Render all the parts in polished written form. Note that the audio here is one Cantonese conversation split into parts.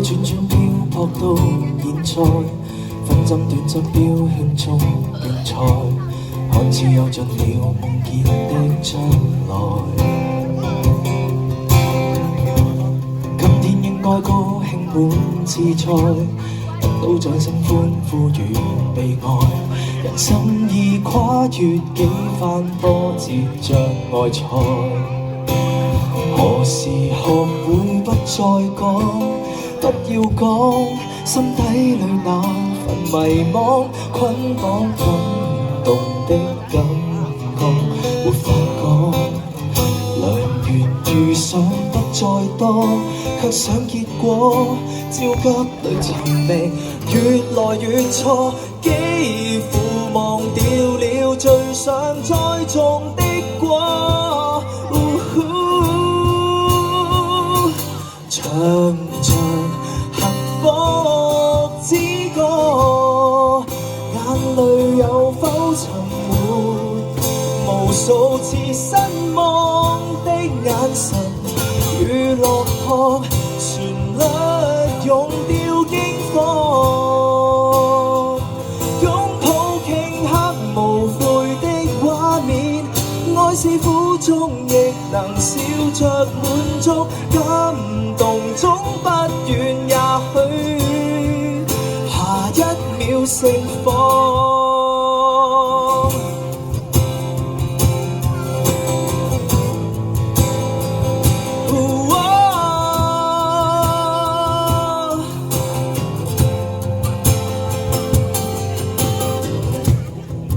轉轉漂泊到現在，分針短針標圈中競賽，看似有盡了夢見的將來。今天應該高興滿自在，得到掌聲歡呼與被愛，人生已跨越幾番波折像愛賽。何時學會不再講，不要講心底裏那份迷惘，捆綁感動的感覺沒法講。良緣遇上不再多，卻想結果焦急裏尋覓越來越錯，幾乎忘掉了最想栽種的果。唱着幸福之歌，眼淚有否沉沒？無數次失望的眼神與落魄，旋律用掉驚慌，擁抱頃刻無悔的畫面，愛是苦中亦能笑着滿足，感動總不遠，也許下一秒盛放。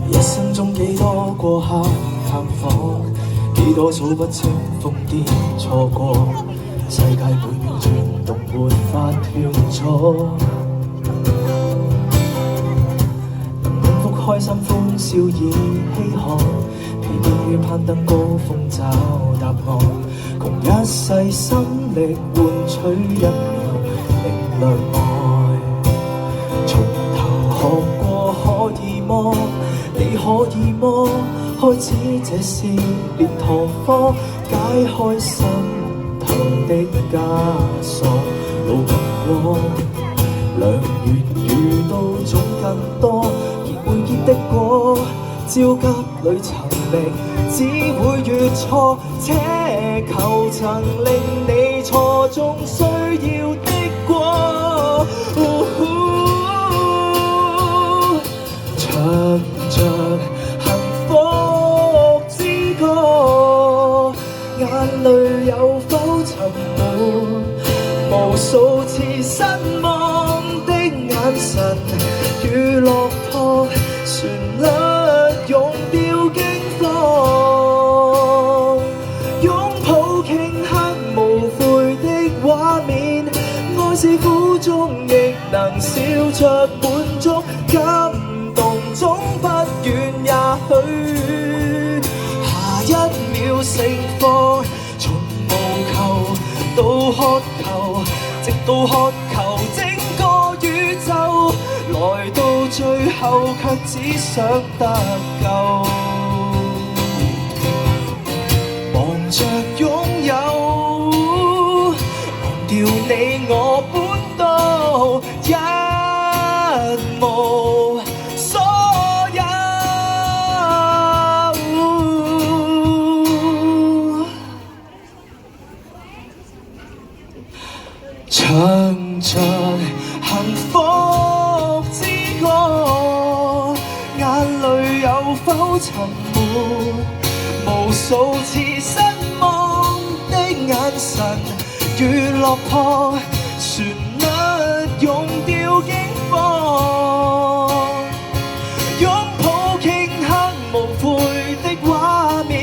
一生中幾多過客探訪，幾多數不清瘋癲錯過，世界每秒轉動，沒法斷阻。能幸福開心歡笑已稀罕，疲倦於攀登高峰找答案，窮一世心力換取一秒領略愛。從頭學過可以麼？你可以麼？開始這試煉陀科，解開心頭的枷鎖，路更過，良緣遇到總更多，結會結的果，焦急裏尋覓，只會越錯。奢求曾令你錯中需要的果，唱着幸福之歌，眼淚有否沉沒？無數次失望的眼神與落魄，旋律用掉驚慌，擁抱頃刻無悔的畫面，愛是苦中亦能笑着滿足，感動總不遠，也許下一秒盛放。從無求到渴求，直到渴求整個宇宙，來到最後卻只想得救。忙着擁有，忘掉你我本都一無所有。唱着幸福之歌，眼淚有否沉沒？無數次失望的眼神與落魄，旋律用掉驚慌，擁抱頃刻無悔的畫面，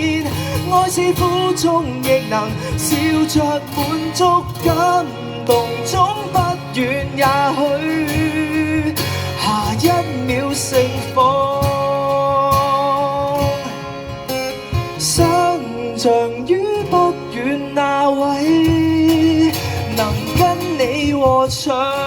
愛是苦中亦能笑着滿足，感動總不遠，也許下一秒盛放。想像於不遠那位，能跟你和唱。